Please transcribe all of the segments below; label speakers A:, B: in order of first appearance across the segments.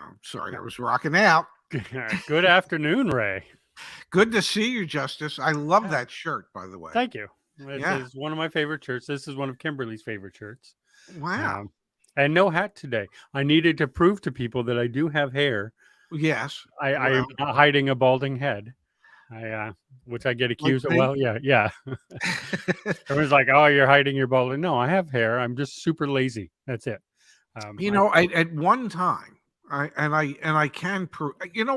A: I'm sorry, I was rocking out.
B: Good afternoon, Ray.
A: Good to see you, Justice. I love
B: Yeah,
A: that shirt, by the way.
B: thank you. This
A: Yeah.
B: is one of my favorite shirts. This is one of Kimberly's favorite shirts.
A: Wow.
B: Um, and no hat today. I needed to prove to people that I do have hair.
A: Yes.
B: I am
A: Well,
B: not hiding a balding head. Which I get
A: like
B: accused of.
A: me.
B: Well, yeah. Everyone's like, "Oh, you're hiding your balding." No, I have hair. I'm just super lazy. That's it. I
A: At one time, I can prove.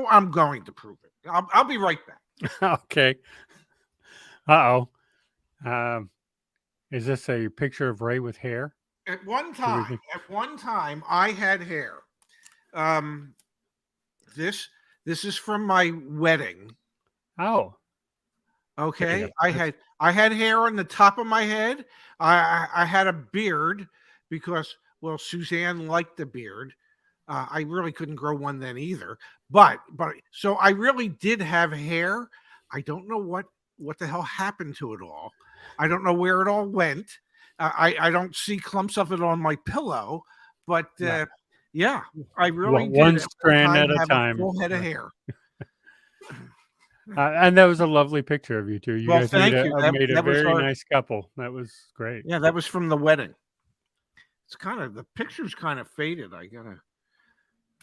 A: I'm going to prove it. I'll be right back.
B: okay. Uh oh. Is this a picture of Ray with hair?
A: At one
B: Do we
A: time,
B: think?
A: I had hair. Um, this this is from my wedding.
B: Oh, there you
A: Okay,
B: go.
A: I had hair on the top of my head. I had a beard because Suzanne liked the beard. I really couldn't grow one then either. But so I really did have hair. I don't know what the hell happened to it all. I don't know where it all went. I don't see clumps of it on my pillow, but
B: Right.
A: yeah, I really did
B: One
A: at one
B: strand
A: time
B: at a
A: have a
B: time.
A: full head of hair.
B: And that was a lovely picture of you two. You
A: Well,
B: guys
A: thank you. That
B: made a
A: that was
B: very
A: our
B: nice couple. That was great.
A: Yeah, that was from the wedding. It's kind of the picture's kind of faded. I gotta.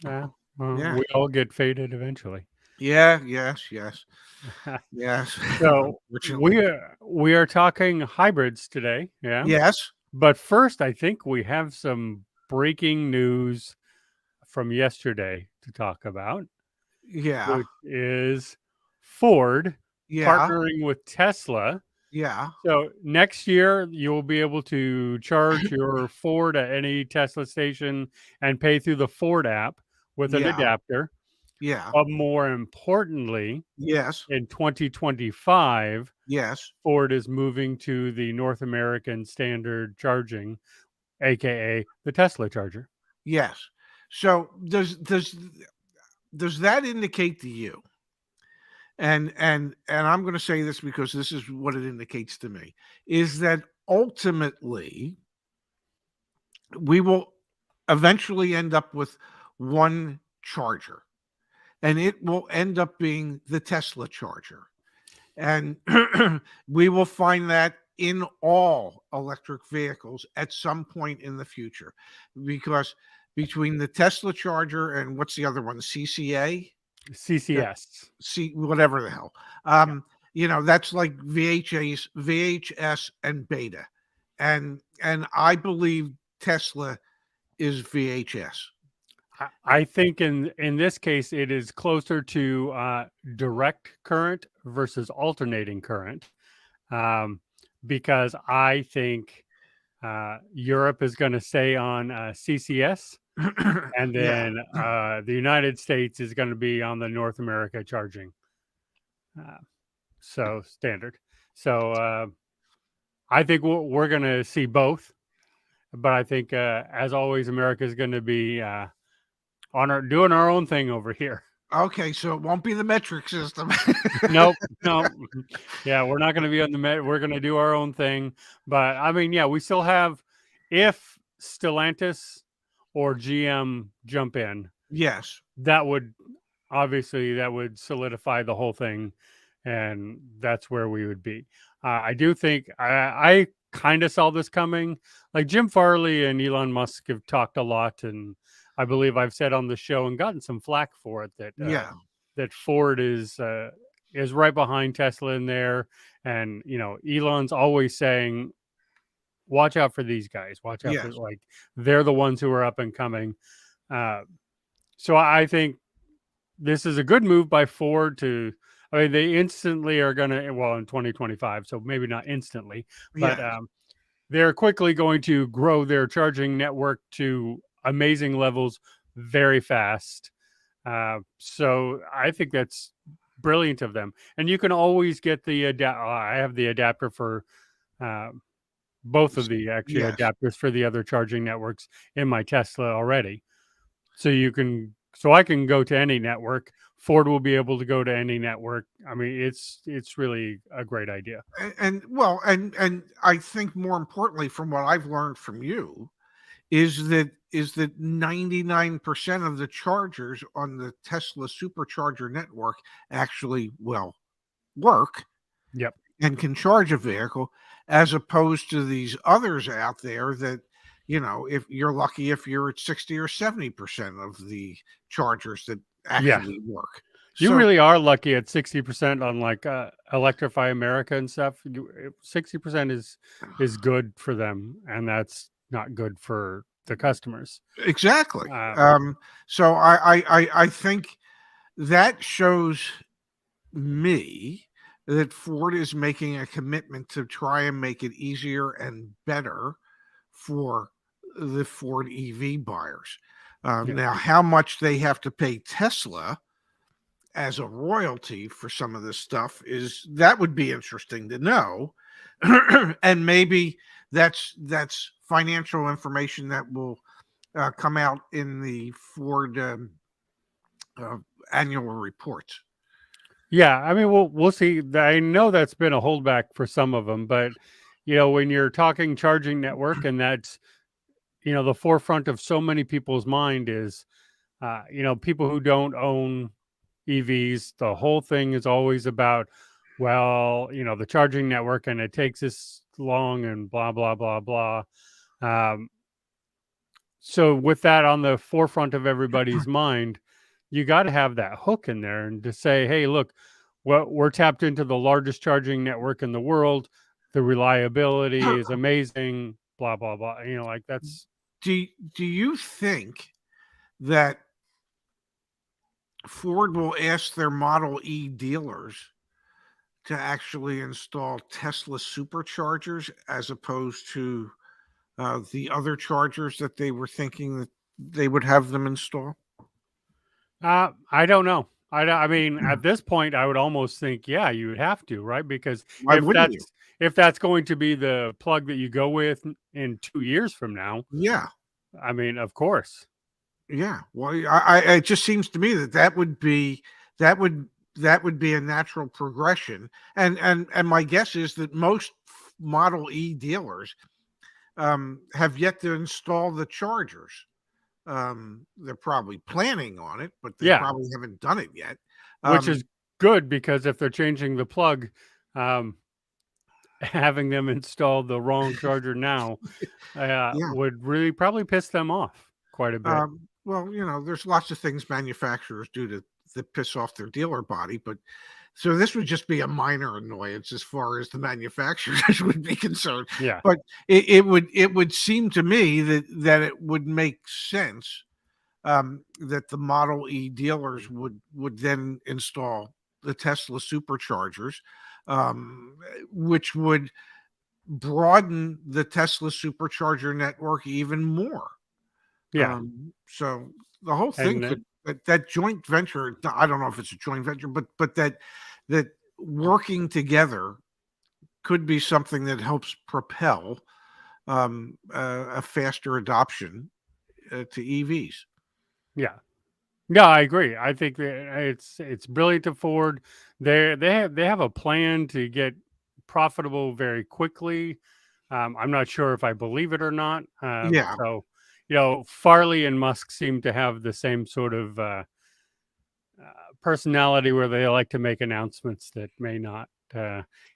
B: Yeah, well,
A: Yeah.
B: we all get faded eventually.
A: Yeah. Yes. Yes. Yes.
B: So
A: Unfortunately.
B: we are talking hybrids today. Yeah,
A: Yes.
B: but first, I think we have some breaking news from yesterday to talk about,
A: Yeah.
B: which is Ford
A: Yeah.
B: partnering with Tesla.
A: Yeah.
B: So next year, you'll be able to charge your Ford at any Tesla station and pay through the Ford app with an
A: Yeah.
B: adapter.
A: Yeah.
B: But more importantly,
A: Yes.
B: in 2025,
A: Yes.
B: Ford is moving to the North American standard charging, aka the Tesla charger.
A: Yes. So does that indicate to you? And I'm going to say this because this is what it indicates to me, is that ultimately we will eventually end up with one charger, and it will end up being the Tesla charger. And we will find that in all electric vehicles at some point in the future, because between the Tesla charger and what's the other one, CCA? Yeah,
B: CCS.
A: see, whatever the hell.
B: Yeah.
A: That's like VHS and beta. And I believe Tesla is VHS.
B: I think in this case, it is closer to direct current versus alternating current, um, because I think Europe is going to stay on CCS, and
A: Yeah.
B: then the United States is going to be on the North America charging, uh, so standard. So I think we're going to see both, but I think as always, America is going to be doing our own thing over here.
A: Okay, so it won't be the metric system.
B: Nope, nope. Yeah, we're not going to be on the we're going to do our own thing. But I mean, yeah, we still have, if Stellantis or GM jump in,
A: Yes.
B: that would solidify the whole thing, and that's where we would be. I do think I kind of saw this coming. Like Jim Farley and Elon Musk have talked a lot, and I believe I've said on the show and gotten some flack for it
A: Yeah.
B: that Ford is right behind Tesla in there, and Elon's always saying, "Watch out for these guys. Watch out for
A: Yes.
B: like they're the ones who are up and coming." Uh, so I think this is a good move by Ford to. I mean, they instantly are going to, in 2025, so maybe not instantly, but
A: Yes.
B: they're quickly going to grow their charging network to amazing levels very fast. So I think that's brilliant of them. And you can always get I have the adapter for uh, both of the actually
A: Yes.
B: adapters for the other charging networks in my Tesla already. So I can go to any network. Ford will be able to go to any network. I mean, it's really a great idea.
A: And I think more importantly, from what I've learned from you, is that is that 99% of the chargers on the Tesla supercharger network actually work
B: Yep.
A: and can charge a vehicle, as opposed to these others out there that, if you're lucky, if you're at 60 or 70% of the chargers that
B: Yeah.
A: actually work.
B: You
A: So
B: really are lucky at 60% on like Electrify America and stuff. 60% is good for them, and that's not good for the customers.
A: exactly.
B: Um,
A: So I think that shows me that Ford is making a commitment to try and make it easier and better for the Ford EV buyers.
B: yeah.
A: Now, how much they have to pay Tesla as a royalty for some of this stuff that would be interesting to know. And maybe that's financial information that will come out in the Ford uh, annual reports.
B: Yeah, I mean, we'll see. I know that's been a holdback for some of them, but when you're talking charging network, and that's the forefront of so many people's mind is, people who don't own EVs. The whole thing is always about, the charging network, and it takes this long, and blah blah blah blah. Um, so with that on the forefront of everybody's mind, you got to have that hook in there and to say, hey, look, we're tapped into the largest charging network in the world. The reliability is amazing, blah, blah, blah. Like that's.
A: Do you think that Ford will ask their Model E dealers to actually install Tesla superchargers as opposed to the other chargers that they were thinking that they would have them install?
B: I don't know. I mean, at this point, I would almost think, yeah, you would have to, right? Because
A: Why wouldn't you?
B: if that's going to be the plug that you go with in 2 years from now,
A: Yeah,
B: I mean, of course.
A: yeah. Well, it just seems to me that would be that would that would be a natural progression, and my guess is that most Model E dealers have yet to install the chargers. They're probably planning on it, but they
B: Yeah,
A: probably haven't done it yet.
B: which is
A: Um,
B: good because if they're changing the plug, um, having them install the wrong charger now
A: yeah.
B: would really probably piss them off quite a bit.
A: Well, there's lots of things manufacturers do to piss off their dealer body, but so this would just be a minor annoyance as far as the manufacturers would be concerned.
B: Yeah,
A: But it would seem to me that it would make sense that the Model E dealers would then install the Tesla superchargers, which would broaden the Tesla supercharger network even more.
B: yeah,
A: So the whole thing
B: and
A: could that joint venture. I don't know if it's a joint venture, but that working together could be something that helps propel a faster adoption to EVs.
B: yeah. Yeah, I agree. I think that it's brilliant to Ford. They have a plan to get profitable very quickly. I'm not sure if I believe it or not.
A: Yeah,
B: So, Farley and Musk seem to have the same sort of personality where they like to make announcements that may not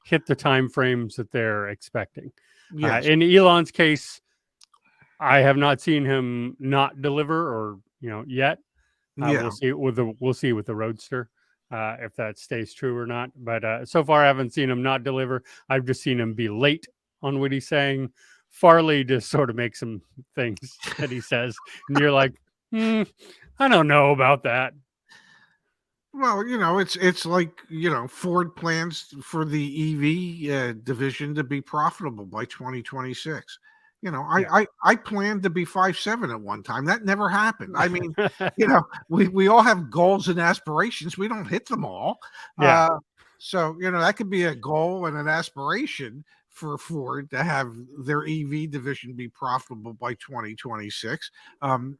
B: hit the time frames that they're expecting.
A: yes,
B: In Elon's case, I have not seen him not deliver or yet.
A: yeah,
B: We'll see with the Roadster if that stays true or not. But so far, I haven't seen him not deliver. I've just seen him be late on what he's saying. Farley just sort of makes some things that he says, and you're like, I don't know about that.
A: Well, it's like Ford plans for the EV division to be profitable by 2026.
B: Yeah,
A: I planned to be 5'7" at one time. That never happened. I mean, we all have goals and aspirations. We don't hit them all.
B: yeah,
A: So that could be a goal and an aspiration for Ford to have their EV division be profitable by 2026. And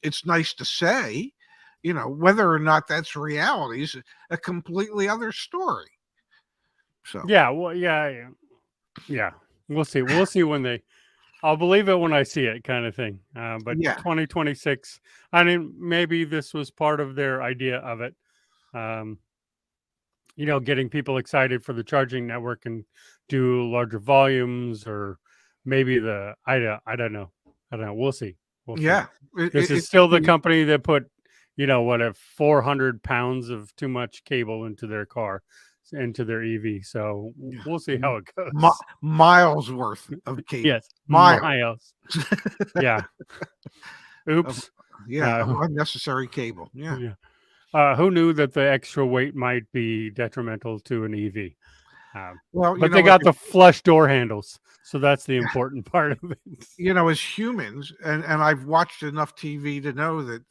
A: it's nice to say. Whether or not that's reality is a completely other story. So
B: yeah. Well, yeah. We'll see. We'll see when they I'll believe it when I see it, kind of thing. But
A: Yeah,
B: 2026, I mean, maybe this was part of their idea of it. Um, getting people excited for the charging network and do larger volumes, or maybe I don't know. I don't know. We'll see. We'll see.
A: yeah. It,
B: This
A: it,
B: is
A: it
B: still
A: could
B: the
A: be,
B: company that put, what, a 400 pounds of too much cable into their car, into their EV. So
A: yeah,
B: we'll see how it
A: mi-
B: goes.
A: miles worth of cable.
B: Yes,
A: Miles.
B: miles. Yeah.
A: Of,
B: Oops.
A: yeah, of
B: Uh,
A: unnecessary cable. Yeah.
B: yeah. Who knew that the extra weight might be detrimental to an EV?
A: Well,
B: But they got the flush door handles, so that's the important part of it.
A: as humans, and I've watched enough TV to know that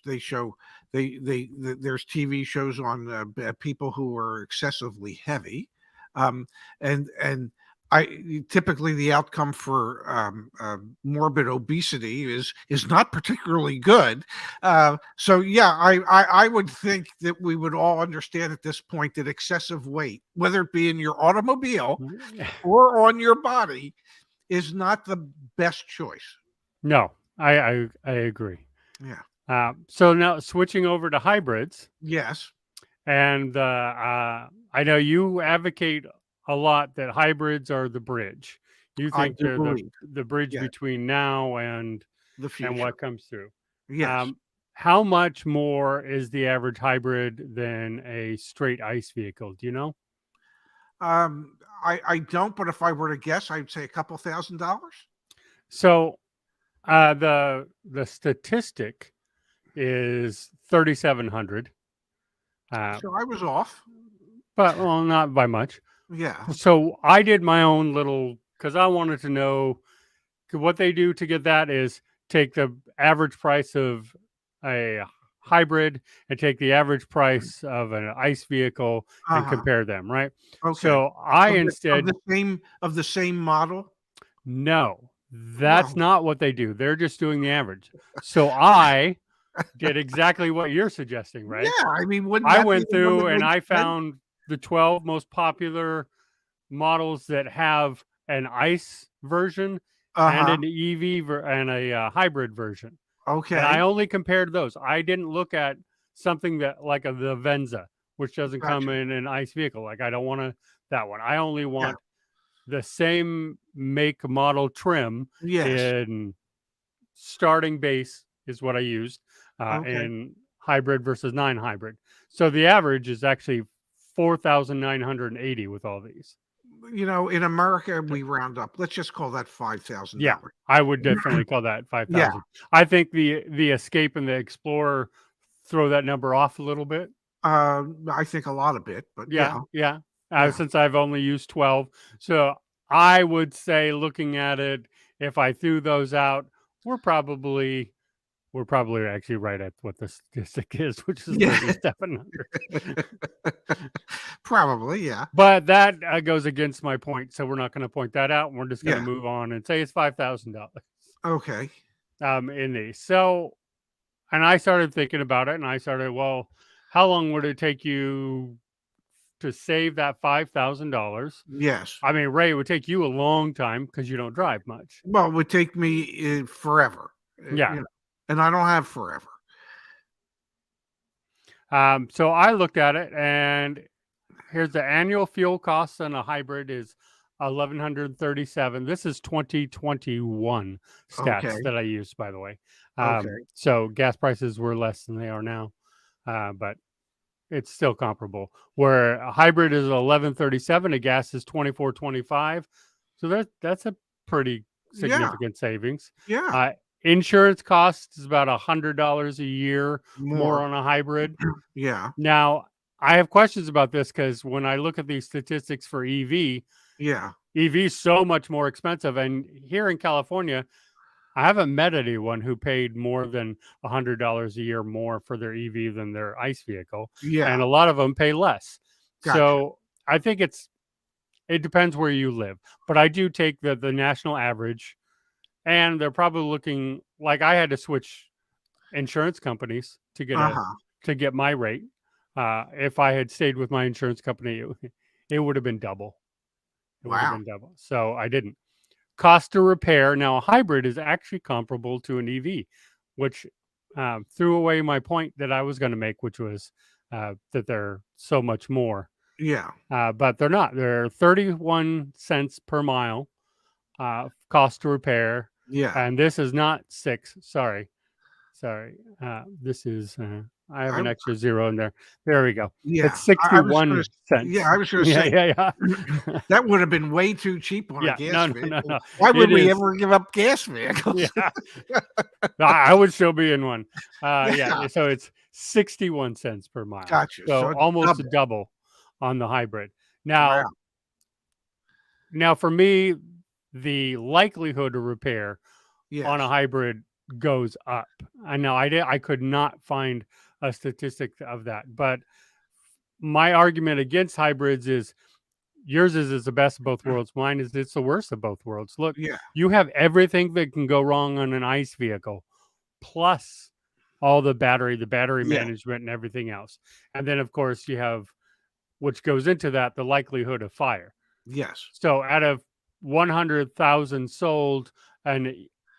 A: they show there's TV shows on people who are excessively heavy, um, and I typically the outcome for morbid obesity is not particularly good. So yeah, I would think that we would all understand at this point that excessive weight, whether it be in your automobile or on your body, is not the best choice.
B: No, I agree.
A: Yeah.
B: So now switching over to hybrids,
A: Yes,
B: and I know you advocate a lot that hybrids are the bridge. You
A: I
B: think
A: do
B: they're
A: believe.
B: the bridge
A: Yeah,
B: between now
A: the
B: and
A: future.
B: what comes through.
A: Yes.
B: How much more is the average hybrid than a straight ICE vehicle? Do you know?
A: I don't, but if I were to guess, I'd say a couple $1,000.
B: So the statistic is 3,700, uh,
A: So I was off.
B: but well, not by much.
A: Yeah.
B: So I did my own little, because I wanted to know what they do to get that is take the average price of a hybrid and take the average price of an ICE vehicle and
A: Uh-huh.
B: compare them, right?
A: Okay.
B: So I
A: Of
B: instead,
A: the same model.
B: no, that's
A: Well,
B: not what they do. They're just doing the average. So I did exactly what you're suggesting, right?
A: yeah. I mean, wouldn't
B: I
A: that be
B: went
A: the one that
B: through and
A: makes
B: I
A: sense?
B: found the 12 most popular models that have an ICE version and
A: Uh-huh.
B: an and a hybrid version. And I
A: Okay.
B: only compared those. I didn't look at something that like the Venza, which doesn't come
A: Gotcha.
B: in an ICE vehicle. Like I don't want that one. I only
A: Yeah.
B: want the same make, model, trim
A: Yes.
B: in starting base is what I used
A: Okay.
B: in hybrid versus non-hybrid. So the average is actually 4,980 with all these.
A: In America,
B: So,
A: we round up. Let's just call that
B: yeah,
A: $5,000.
B: I would definitely call that
A: Yeah.
B: 5,000. I think the Escape and the Explorer throw that number off a little bit.
A: I think a lot of it, but
B: Yeah,
A: yeah.
B: yeah.
A: Yeah.
B: Since I've only used 12, so I would say, looking at it, if I threw those out, we're probably actually right at what the statistic is, which is
A: Yeah.
B: 3,700.
A: Probably, yeah.
B: But that goes against my point, so we're not going to point that out. We're just going to
A: Yeah.
B: move on and say it's $5,000
A: Okay.
B: in these. So, and I started thinking about it, and I started, well, how long would it take you to save that $5,000?
A: Yes.
B: I mean, Ray, it would take you a long time because you don't drive much.
A: Well, it would take me forever,
B: Yeah.
A: and I don't have forever.
B: So I looked at it, and here's the annual fuel costs on a hybrid is 1,137. This is 2021
A: Okay.
B: stats that I used, by the way.
A: Okay.
B: So gas prices were less than they are now, but it's still comparable. Where a hybrid is 1137, a gas is 2425. So that's a pretty
A: Yeah.
B: significant savings.
A: Yeah.
B: Insurance costs is about $100 a year more
A: More.
B: on a hybrid.
A: Yeah.
B: Now, I have questions about this because when I look at these statistics for
A: Yeah.
B: EV is so much more expensive. And here in California, I haven't met anyone who paid more than $100 a year more for their EV than their ICE vehicle.
A: Yeah.
B: And a lot of them pay less.
A: Gotcha.
B: So I think it depends where you live. But I do take the national average, and they're probably looking like I had to switch insurance companies to
A: Uh-huh.
B: get my rate. If I had stayed with my insurance company, it would have been double. It would have
A: Wow.
B: been double. So I didn't. Cost to repair. Now, a hybrid is actually comparable to an EV, which threw away my point that I was going to make, which was that they're so much more.
A: Yeah.
B: But they're not. They're 31 cents per mile cost to repair.
A: Yeah.
B: And this is not 6. Sorry. This is, I have an extra 0 in there. There we go.
A: Yeah.
B: It's 61 cents.
A: Yeah, I was going to say.
B: Yeah.
A: That would have been way too cheap on a gas vehicle.
B: No.
A: Why would we ever give up gas vehicles?
B: Yeah. I would still be in one. Yeah. So it's 61 cents per mile.
A: Gotcha.
B: So almost double on the hybrid. Now, for me, the likelihood of repair on a hybrid goes up. I know I could not find a statistic of that, but my argument against hybrids is yours is the best of both worlds. Mine is it's the worst of both worlds. Look, you have everything that can go wrong on an ICE vehicle, plus all the battery management and everything else. And then of course you have, which goes into that, the likelihood of fire.
A: Yes.
B: So out of 100,000 sold, and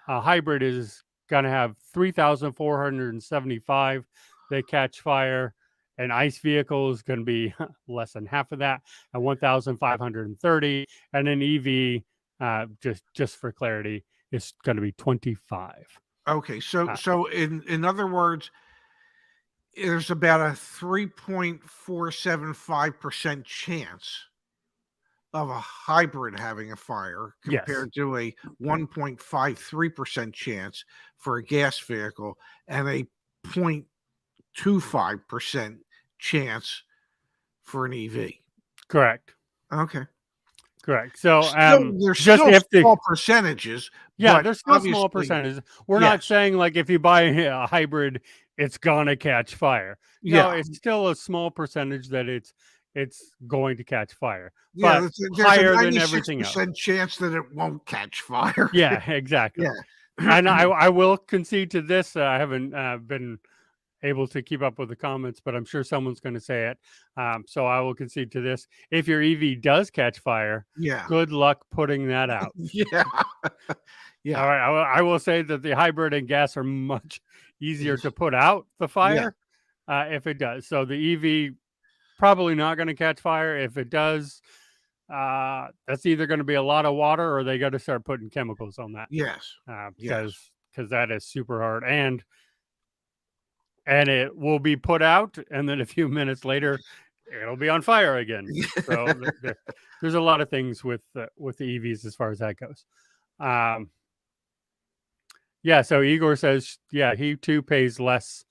B: a hybrid is going to have 3,475 that catch fire. An ICE vehicle is going to be less than half of that, and 1,530. And an EV, just for clarity, is going to be 25.
A: Okay, so in other words, there's about a 3.475% chance of a hybrid having a fire compared to a 1.53% chance for a gas vehicle and a 0.25% chance for an EV.
B: Correct.
A: Okay.
B: Correct. So
A: there's still small percentages.
B: Yeah, there's still small percentages. We're not saying like if you buy a hybrid, it's gonna catch fire. No, it's still a small percentage that it's going to catch fire.
A: Yeah,
B: but
A: there's
B: higher
A: a
B: than everything else.
A: 96% chance that it won't catch fire.
B: Yeah, exactly.
A: Yeah.
B: And I will concede to this. I haven't been able to keep up with the comments, but I'm sure someone's going to say it. So I will concede to this. If your EV does catch fire, good luck putting that out.
A: Yeah.
B: All right. I will say that the hybrid and gas are much easier to put out the fire if it does. So the EV probably not going to catch fire. If it does, that's either going to be a lot of water or they got to start putting chemicals on that.
A: Yes.
B: Because that is super hard. And it will be put out, and then a few minutes later, it'll be on fire again. So there's a lot of things with the EVs as far as that goes. So Igor says, he too pays less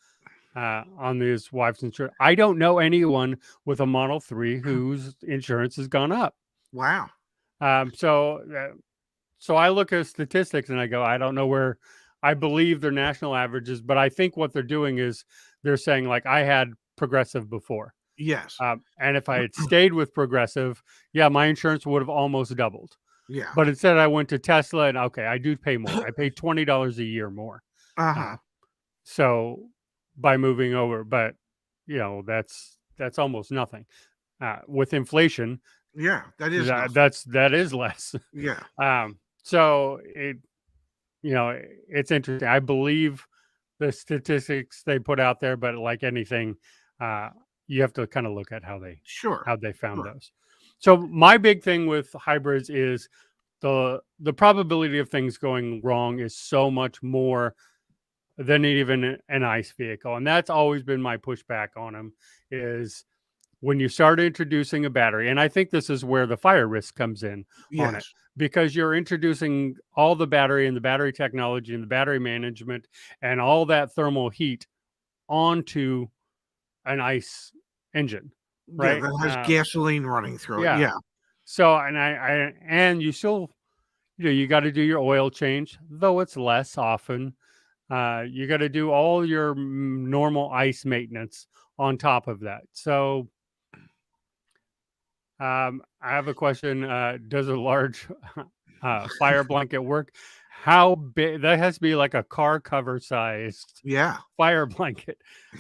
B: on his wife's insurance. I don't know anyone with a Model 3 whose insurance has gone up.
A: Wow.
B: So I look at statistics and I go, I don't know where. I believe they're national averages, but I think what they're doing is they're saying, like, I had Progressive before.
A: Yes.
B: And if I had stayed with Progressive, my insurance would have almost doubled.
A: Yeah.
B: But instead I went to Tesla and I do pay more. I pay $20 a year more. So by moving over, but that's almost nothing. With inflation.
A: Yeah, that is
B: that is less.
A: Yeah.
B: So it's interesting. I believe the statistics they put out there, but like anything, you have to kind of look at how they found those. So my big thing with hybrids is the probability of things going wrong is so much more than even an ICE vehicle. And that's always been my pushback on them is when you start introducing a battery, and I think this is where the fire risk comes in on it, because you're introducing all the battery and the battery technology and the battery management and all that thermal heat onto an ICE engine, right?
A: That has gasoline running through it. Yeah.
B: So, and you still, you got to do your oil change, though it's less often. You got to do all your normal ICE maintenance on top of that. So, I have a question. Does a large fire blanket work? How big? That has to be like a car cover sized fire blanket.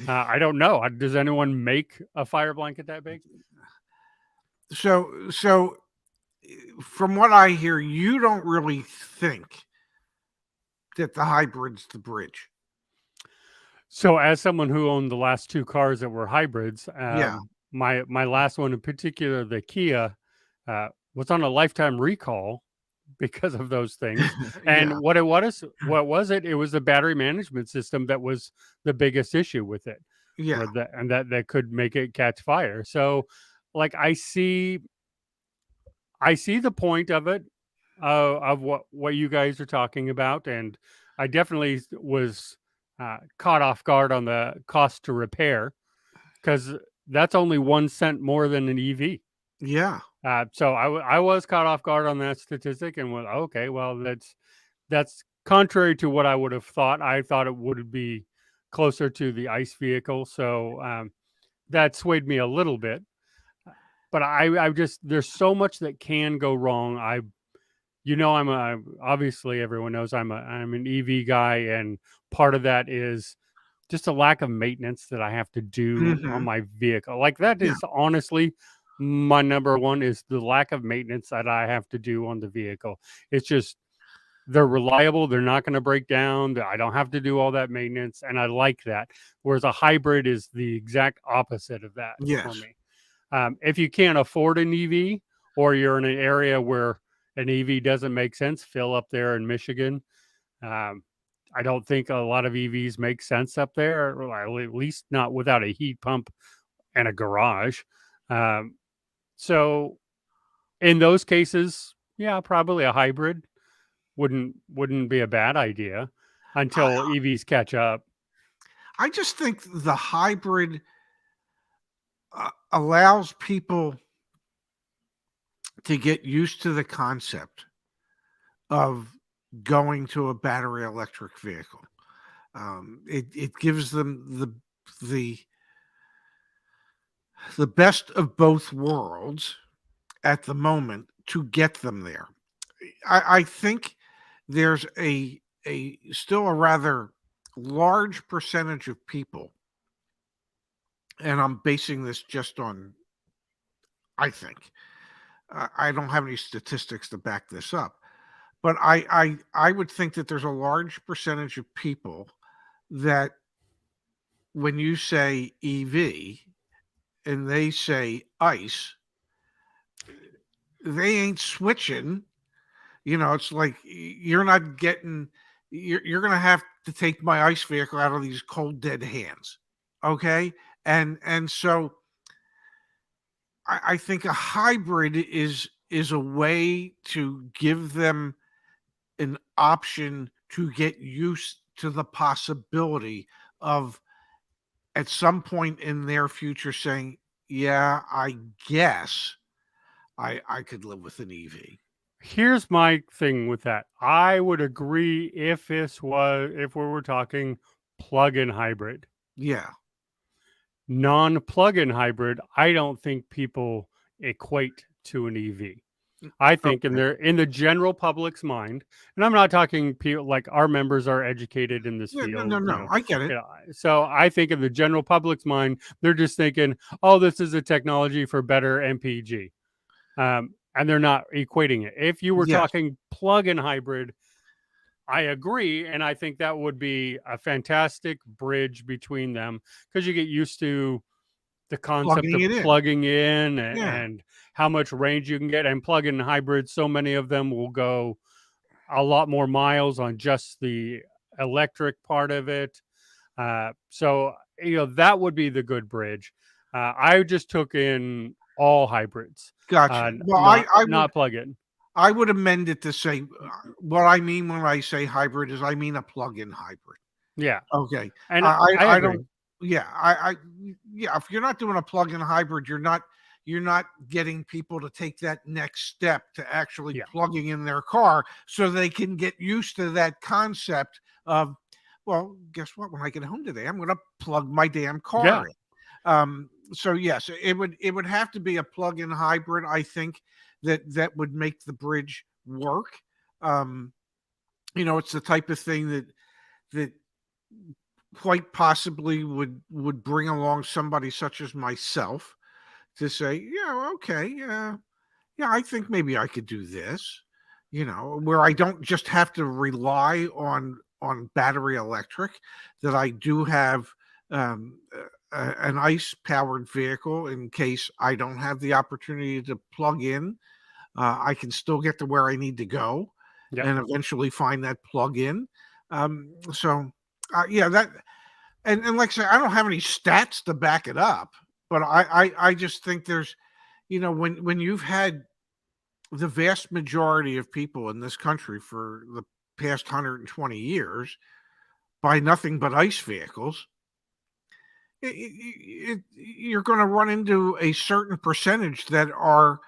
B: I don't know. Does anyone make a fire blanket that big?
A: So from what I hear, you don't really think that the hybrid's the bridge.
B: So, as someone who owned the last two cars that were hybrids,
A: Yeah.
B: my last one in particular, the Kia, was on a lifetime recall because of those things.
A: Yeah.
B: And what was it? It was the battery management system that was the biggest issue with it,
A: Yeah.
B: where that could make it catch fire. So, like I see the point of it, of what you guys are talking about, and I definitely was caught off guard on the cost to repair because that's only 1 cent more than an EV.
A: Yeah.
B: So I was caught off guard on that statistic and went, okay, well that's contrary to what I would have thought. I thought it would be closer to the ICE vehicle, so that swayed me a little bit. But I just there's so much that can go wrong. Obviously everyone knows I'm an EV guy, and part of that is just a lack of maintenance that I have to do on
A: Hmm.
B: my vehicle. Like that
A: Yeah.
B: is honestly my number one, is the lack of maintenance that I have to do on the vehicle. It's just they're reliable, they're not going to break down. I don't have to do all that maintenance, and I like that. Whereas a hybrid is the exact opposite of that for
A: Yes.
B: me. If you can't afford an EV, or you're in an area where an EV doesn't make sense, Phil up there in Michigan. Um, I don't think a lot of EVs make sense up there, or at least not without a heat pump and a garage. Um, so in those cases, yeah, probably a hybrid wouldn't be a bad idea
A: I,
B: until EVs catch up.
A: I just think the hybrid allows people to get used to the concept of going to a battery electric vehicle. It gives them the the best of both worlds at the moment to get them there. I think there's a still a rather large percentage of people, and I'm basing this just on I think. I don't have any statistics to back this up, but I would think that there's a large percentage of people that when you say EV and they say ICE, they ain't switching. It's like you're not getting. You're going to have to take my ICE vehicle out of these cold dead hands, okay? And so I think a hybrid is a way to give them an option to get used to the possibility of at some point in their future saying, "Yeah, I guess I could live with an EV."
B: Here's my thing with that. I would agree if we were talking plug-in hybrid.
A: Yeah,
B: Non-plug-in hybrid, I don't think people equate to an EV. I think
A: okay.
B: in the general public's mind, and I'm not talking people like our members are educated in this
A: Yeah, no,
B: field,
A: no, I get it.
B: so I think in the general public's mind, they're just thinking, oh, this is a technology for better MPG. And they're not equating it. If you were
A: Yes,
B: talking plug-in hybrid, I agree, and I think that would be a fantastic bridge between them because you get used to the concept
A: plugging
B: of
A: it in.
B: plugging in
A: Yeah,
B: and how much range you can get. And plug-in hybrids, so many of them will go a lot more miles on just the electric part of it. So that would be the good bridge. I just took in all hybrids,
A: gotcha. Well,
B: not plug-in.
A: I would amend it to say what I mean when I say hybrid is I mean a plug-in hybrid.
B: Yeah,
A: Okay.
B: and I
A: I
B: agree.
A: don't yeah, yeah, if you're not doing a plug-in hybrid, you're not getting people to take that next step to actually
B: Yeah,
A: plugging in their car so they can get used to that concept of, well, guess what? When I get home today, I'm gonna plug my damn
B: yeah.
A: car in. So yes, it would have to be a plug-in hybrid, I think, that would make the bridge work. Um, it's the type of thing that quite possibly would bring along somebody such as myself to say, yeah, okay, yeah, yeah, I think maybe I could do this, where I don't just have to rely on battery electric, that I do have an ICE powered vehicle in case I don't have the opportunity to plug in. I can still get to where I need to go
B: Yep.
A: and eventually find that plug in. So, yeah, that and like I say, I don't have any stats to back it up, but I just think there's, when you've had the vast majority of people in this country for the past 120 years buy nothing but ICE vehicles, you're going to run into a certain percentage that are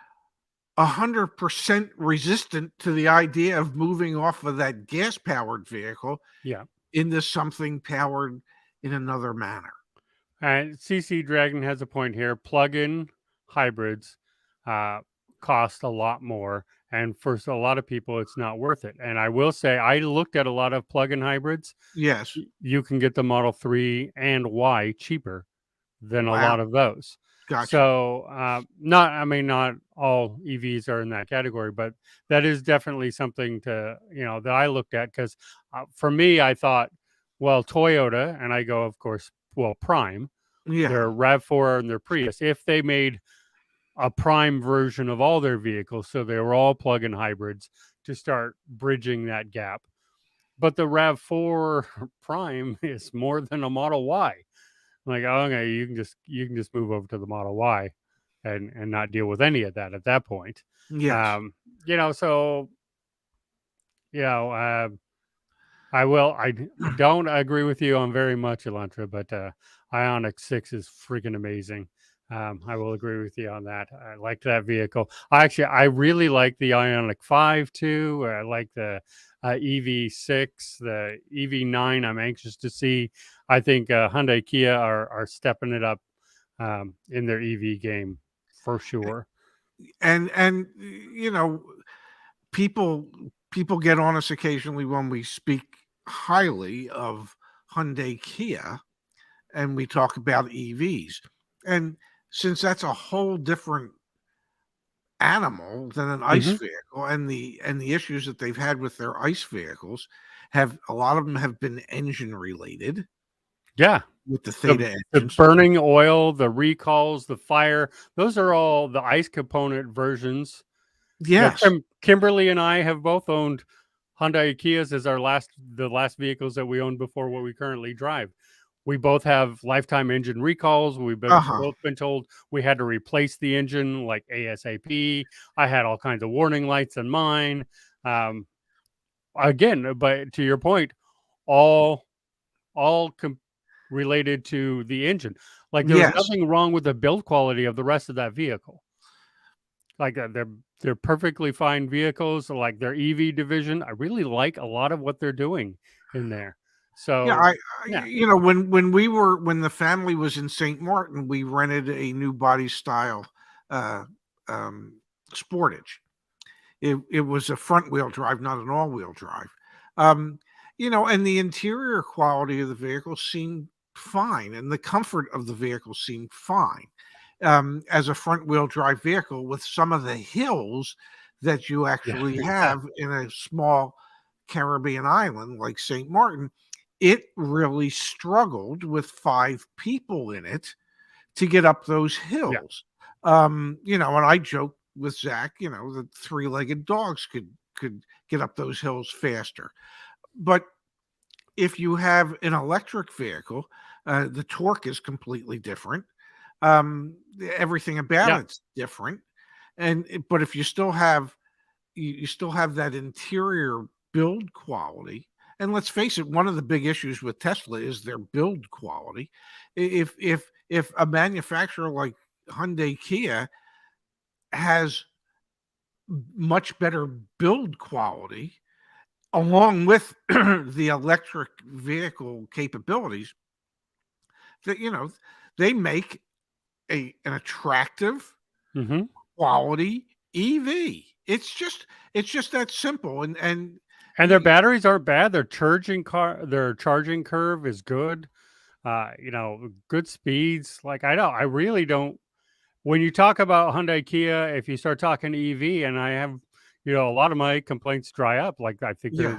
A: 100% resistant to the idea of moving off of that gas powered vehicle
B: Yeah.
A: into something powered in another manner.
B: And CC Dragon has a point here. Plug-in hybrids uh, cost a lot more, and for a lot of people, it's not worth it. And I will say, I looked at a lot of plug-in hybrids.
A: Yes.
B: You can get the Model 3 and Y cheaper than a
A: Wow.
B: lot of those.
A: Gotcha.
B: So, not all EVs are in that category, but that is definitely something that I looked at because for me, I thought, well, Toyota, and I go, of course, well, Prime,
A: Yeah.
B: their RAV4 and their Prius, if they made a Prime version of all their vehicles, so they were all plug-in hybrids to start bridging that gap. But the RAV4 Prime is more than a Model Y. Like, oh, okay, you can just move over to the Model Y and not deal with any of that at that point.
A: Yes.
B: So uh, I don't agree with you on very much, Elantra, but Ioniq 6 is freaking amazing. I will agree with you on that. I like that vehicle. I really like the Ioniq 5 too. I like the EV6, the EV9. I'm anxious to see. I think Hyundai Kia are stepping it up in their EV game for sure.
A: And people people get on us occasionally when we speak highly of Hyundai Kia and we talk about EVs. And since that's a whole different animal than an ICE
B: Hmm.
A: vehicle, and the issues that they've had with their ICE vehicles, have a lot of them have been engine related
B: Yeah.
A: with the
B: The
A: Theta
B: the
A: engines.
B: burning oil, the recalls, the fire, those are all the ICE component versions.
A: Yes.
B: Kimberly and I have both owned Hyundai Kias as the last vehicles that we owned before what we currently drive. We both have lifetime engine recalls. We've
A: Uh-huh.
B: both been told we had to replace the engine like ASAP. I had all kinds of warning lights in mine. Um, Again, but to your point, all all com- related to the engine. Like there was
A: Yes.
B: nothing wrong with the build quality of the rest of that vehicle. Like they're perfectly fine vehicles. Like their EV division, I really like a lot of what they're doing in there.
A: Yeah,
B: So yeah,
A: when the family was in St. Martin, we rented a new body style uh Sportage. It was a front wheel drive, not an all wheel drive. Um, and the interior quality of the vehicle seemed fine, and the comfort of the vehicle seemed fine. As a front wheel drive vehicle with some of the hills that you
B: yeah,
A: actually have in a small Caribbean island like St. Martin, it really struggled with 5 people in it to get up those
B: yeah,
A: hills. And I joke with Zach, that three-legged dogs could get up those hills faster. But if you have an electric vehicle, the torque is completely different. Everything about
B: yeah.
A: it's different. But if you still have that interior build quality. And let's face it, one of the big issues with Tesla is their build quality. If a manufacturer like Hyundai Kia has much better build quality along with the electric vehicle capabilities, that they make an attractive
B: Hmm.
A: quality EV. It's just that simple. And
B: And their
A: y-
B: batteries aren't bad. Their charging curve is good. Good speeds. Like I really don't. when you talk about Hyundai Kia, if you start talking EV, and I have, a lot of my complaints dry up. Like I think
A: Yeah.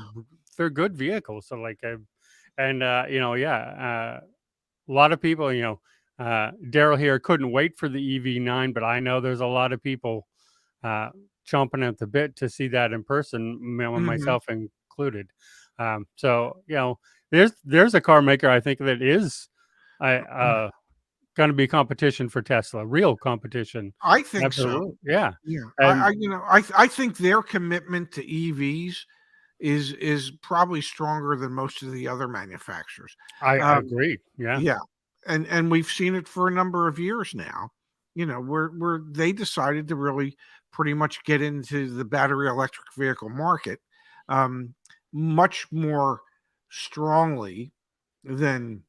B: they're good vehicles. So like, a lot of people, Daryl here couldn't wait for the EV9, but I know there's a lot of people uh, chomping at the bit to see that in person,
A: Hmm.
B: myself included. So there's a car maker I think that is going to be competition for Tesla, real competition.
A: I think so.
B: Absolutely, yeah.
A: Yeah.
B: And
A: I think their commitment to EVs is probably stronger than most of the other manufacturers.
B: I
A: Um,
B: agree. Yeah,
A: yeah, and we've seen it for a number of years now. Where they decided to really pretty much get into the battery electric vehicle market, um, much more strongly than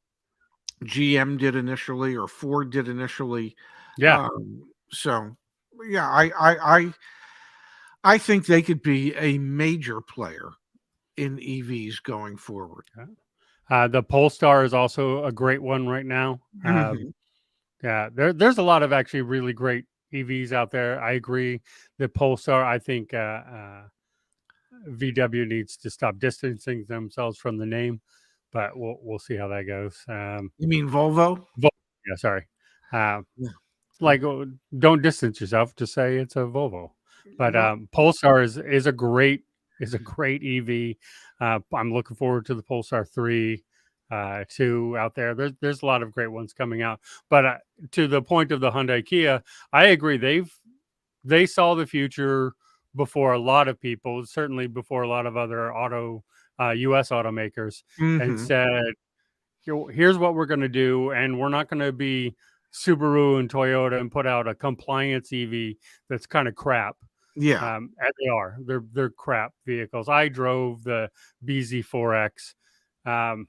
A: GM did initially or Ford did initially.
B: yeah.
A: So yeah, I think they could be a major player in EVs going forward.
B: The Polestar is also a great one right now.
A: Mhm.
B: Yeah, there's a lot of actually really great EVs out there. I agree. The Polestar, I think VW needs to stop distancing themselves from the name, but we'll see how that goes.
A: You mean Volvo?
B: Yeah, sorry. Uh,
A: Yeah.
B: like, don't distance yourself. Just say it's a Volvo. But
A: Well,
B: Polestar is a great EV. I'm looking forward to the Polestar 3. 2 out there. There's a lot of great ones coming out. But to the point of the Hyundai Kia, I agree. They saw the future before a lot of people, certainly before a lot of other U.S. automakers, and
A: mhm.
B: said, here's what we're going to do, and we're not going to be Subaru and Toyota and put out a compliance EV that's kind of crap.
A: Yeah.
B: As they are, they're crap vehicles. I drove the BZ4X. Um,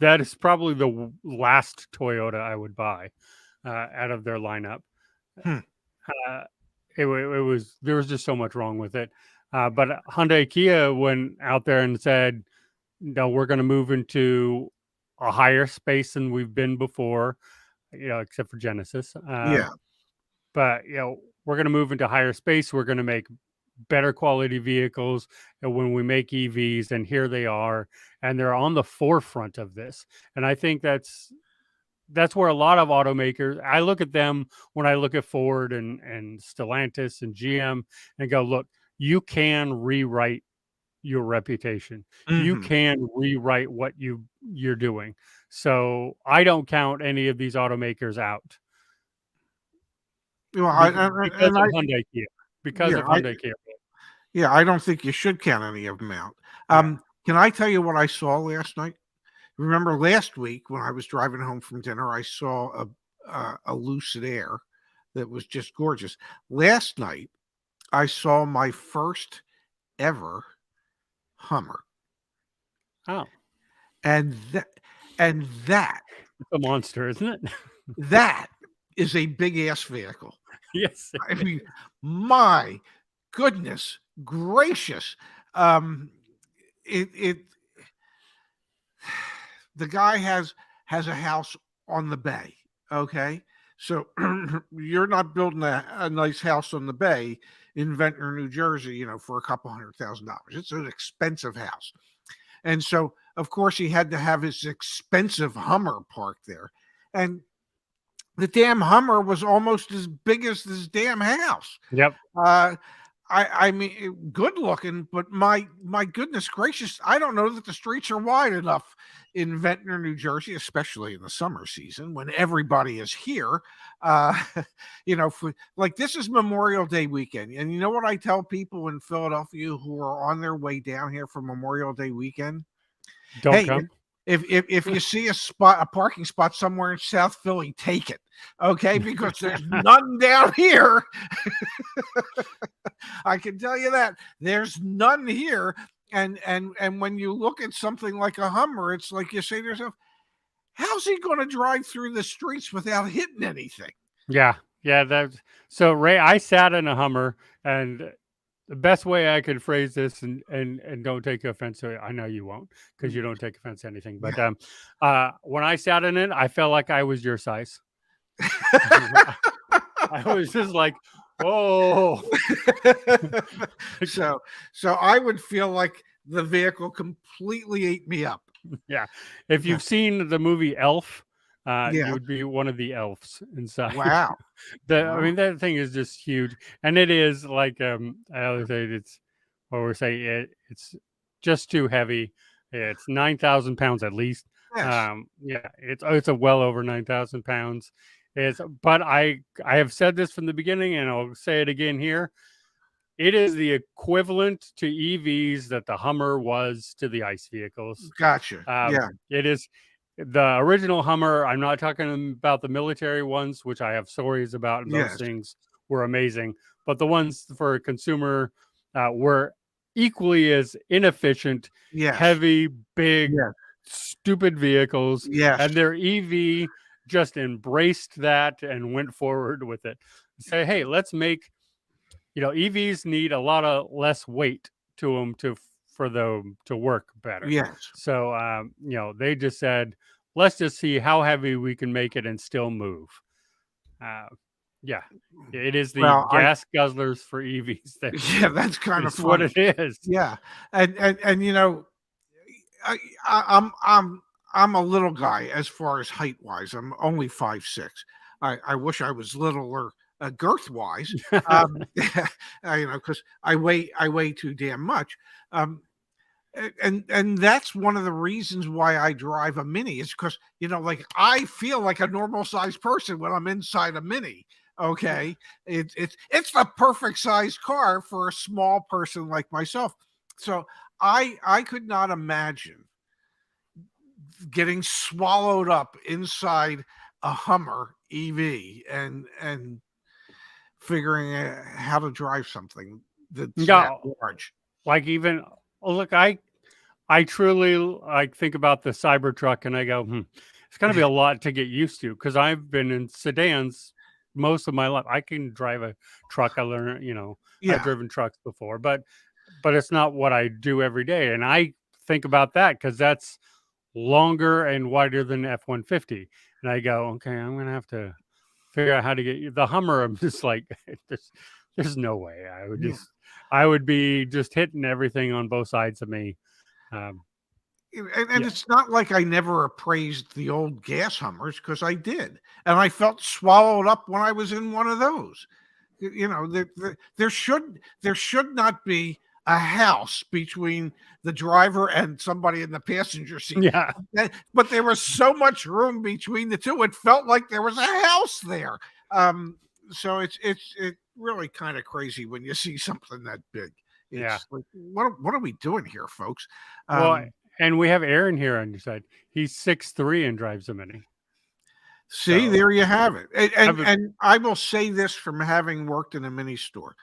B: that is probably the last Toyota I would buy out of their lineup.
A: Hmm.
B: Uh, it was there was just so much wrong with it. But Hyundai Kia went out there and said, "No, we're going to move into a higher space than we've been before, except for Genesis.
A: Yeah.
B: But we're going to move into higher space. We're going to make better quality vehicles, and when we make EVs, and here they are, and they're on the forefront of this. And I think that's where a lot of automakers, I look at them when I look at Ford and Stellantis and GM and go, look, you can rewrite your reputation. You
A: Mhm.
B: can rewrite what you're doing. So I don't count any of these automakers out
A: Well,
B: because
A: and
B: of Hyundai Kia. Because
A: yeah,
B: of Hyundai Kia.
A: I don't think you should count any of them out.
B: Yeah.
A: Can I tell you what I saw last night? Remember last week when I was driving home from dinner, I saw a Lucid Air that was just gorgeous. Last night, I saw my first ever Hummer,
B: Oh,
A: and that
B: it's a monster, isn't it?
A: that is a big ass vehicle.
B: Yes.
A: I mean, my goodness gracious. Um, it the guy has a house on the bay. Okay, so you're not building a nice house on the bay in Ventnor, New Jersey, for a couple $100,000. It's an expensive house, and so of course he had to have his expensive Hummer parked there, and the damn Hummer was almost as big as this damn house.
B: Yep.
A: Uh, I mean, good looking, but my goodness gracious, I don't know that the streets are wide enough in Ventnor, New Jersey, especially in the summer season when everybody is here. Uh, like this is Memorial Day weekend, and you know what I tell people in Philadelphia who are on their way down here for Memorial Day weekend?
B: Don't
A: Hey,
B: come.
A: if you see a parking spot somewhere in South Philly, take it, okay? Because there's none down here. I can tell you that there's none here. And when you look at something like a Hummer, it's like you say to yourself, how's he going to drive through the streets without hitting anything?
B: Yeah. Yeah. So Ray, I sat in a Hummer, and the best way I could phrase this, and don't take offense to it, I know you won't because you don't take offense to anything. But when I sat in it, I felt like I was your size. I was just like, whoa.
A: so I would feel like the vehicle completely ate me up.
B: Yeah. If you've seen the movie Elf, you
A: Yeah.
B: would be one of the elves inside.
A: Wow.
B: I mean, that thing is just huge. And it is like, I always say it's, what we're saying, it's just too heavy. It's 9,000 pounds at least.
A: Yes.
B: Yeah, it's a well over 9,000 pounds. But I have said this from the beginning, and I'll say it again here. It is the equivalent to EVs that the Hummer was to the ICE vehicles.
A: Gotcha. Yeah.
B: It is the original Hummer. I'm not talking about the military ones, which I have stories about, and those
A: Yes.
B: things were amazing. But the ones for consumer were equally as inefficient,
A: Yes.
B: heavy, big,
A: Yes.
B: stupid vehicles.
A: Yes.
B: And their EV just embraced that and went forward with it. Say, hey, let's make, EVs need a lot of less weight to them for them to work better.
A: Yes.
B: So, they just said, let's just see how heavy we can make it and still move. Yeah, it is the
A: Well,
B: gas guzzlers for EVs.
A: Yeah, that's kind of
B: That's what
A: funny.
B: it is.
A: Yeah, and I'm a little guy as far as height wise. I'm only 5'6". I wish I was littler girth wise, because I weigh too damn much. And that's one of the reasons why I drive a Mini is because like I feel like a normal sized person when I'm inside a Mini. Okay, it's the perfect size car for a small person like myself. So I could not imagine getting swallowed up inside a Hummer EV and figuring out how to drive something that's that large.
B: Like even look, I truly like think about the Cybertruck and I go, it's going to be a lot to get used to because I've been in sedans most of my life. I can drive a truck. I learned, I've driven trucks before, but it's not what I do every day. And I think about that because that's longer and wider than F-150. And I go, okay, I'm going to have to figure out how to get the Hummer. I'm just like, there's no way I would be just hitting everything on both sides of me.
A: And it's not like I never appraised the old gas Hummers because I did, and I felt swallowed up when I was in one of those. There should not be a house between the driver and somebody in the passenger seat.
B: Yeah,
A: but there was so much room between the two; it felt like there was a house there. So it's really kind of crazy when you see something that big. It's like, what are we doing here, folks?
B: Well, and we have Aaron here on your side. He's 6'3" and drives a Mini.
A: See, there you have it. And I will say this from having worked in a Mini store.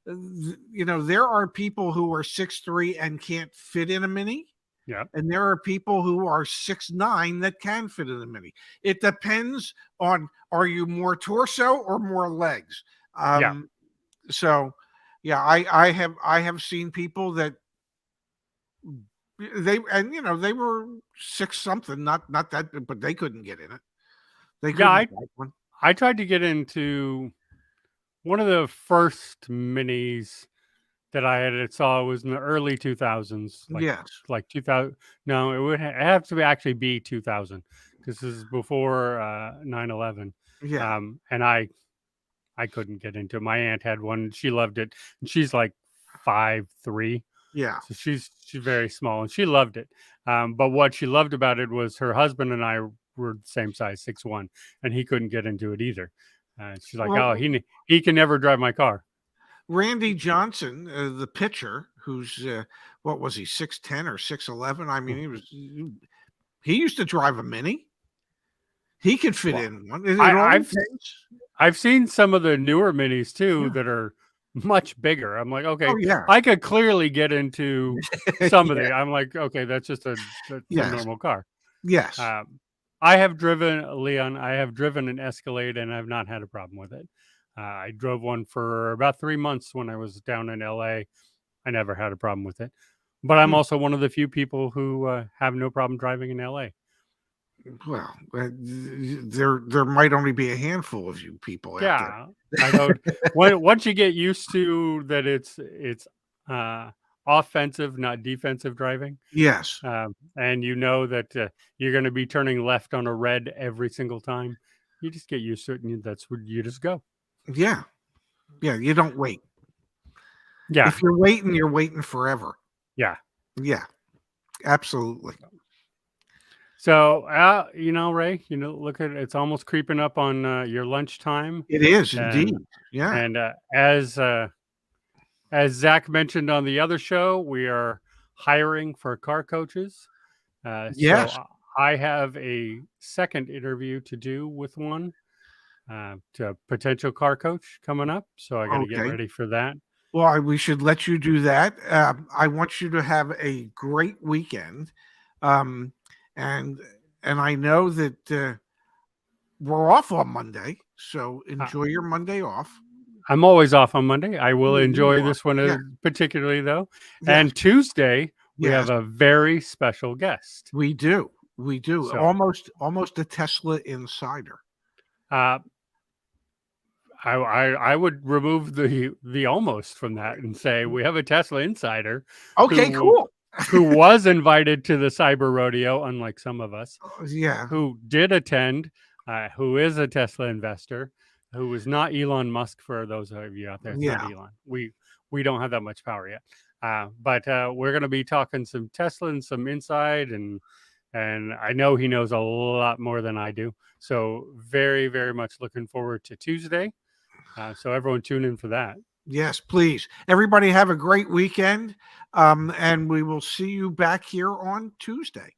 A: There are people who are 6'3" and can't fit in a Mini.
B: Yeah.
A: And there are people who are 6'9" that can fit in a Mini. It depends on, are you more torso or more legs? So yeah, I have seen people that they were 6 something, not that, but they couldn't get in it. They couldn't.
B: I tried to get into one of the first Minis that I saw was in the early 2000s. Like 2000. No, it would have to actually be 2000. This is before 9/11.
A: Yeah.
B: And I couldn't get into it. My aunt had one. She loved it. And she's like 5'3".
A: Yeah.
B: So she's very small and she loved it. But what she loved about it was her husband and I were the same size, 6'1", and he couldn't get into it either. She's like, he can never drive my car.
A: Randy Johnson, the pitcher, who's what was he, 6'10" or 6'11"? I mean, he used to drive a Mini. He could fit in one.
B: I've seen some of the newer Minis too that are much bigger. I'm like, okay, I could clearly get into some of it. I'm like, okay, that's just a normal car.
A: Yes.
B: I have driven an Escalade and I've not had a problem with it. I drove one for about 3 months when I was down in LA. I never had a problem with it. But I'm also one of the few people who have no problem driving in LA.
A: Well, there might only be a handful of you people out there.
B: Yeah, I don't. Once you get used to that, it's uh, offensive, not defensive driving,
A: Yes.
B: and you know that you're going to be turning left on a red every single time. You just get used to it, and that's where you just go.
A: Yeah. Yeah. You don't wait.
B: Yeah,
A: If you're waiting forever.
B: yeah.
A: Yeah. Absolutely.
B: So, Ray, look at it's almost creeping up on your lunchtime,
A: It is indeed.
B: and
A: Yeah.
B: and as Zach mentioned on the other show, we are hiring for car coaches. So
A: Yes.
B: I have a second interview to do with one to a potential car coach coming up. So I got to get
A: Okay.
B: ready for that.
A: Well, we should let you do that. I want you to have a great weekend, um, and I know that we're off on Monday, so
B: Uh,
A: enjoy your Monday off.
B: I'm always off on Monday. I will
A: You
B: enjoy
A: are.
B: this one
A: Yeah.
B: particularly, though.
A: Yes.
B: And Tuesday, we
A: Yes.
B: have a very special guest.
A: We do. We do.
B: So
A: Almost a Tesla insider.
B: uh, I would remove the almost from that and say we have a Tesla insider
A: Okay.
B: who
A: Cool.
B: who was invited to the cyber rodeo, unlike some of us,
A: Yeah.
B: who did attend, who is a Tesla investor, who is not Elon Musk. For those of you out there, it's not
A: Yeah.
B: Elon. We don't have that much power yet, but we're going to be talking some Tesla and some inside, and I know he knows a lot more than I do. So very, very much looking forward to Tuesday. So everyone tune in for that.
A: Yes, please. Everybody have a great weekend. And we will see you back here on Tuesday.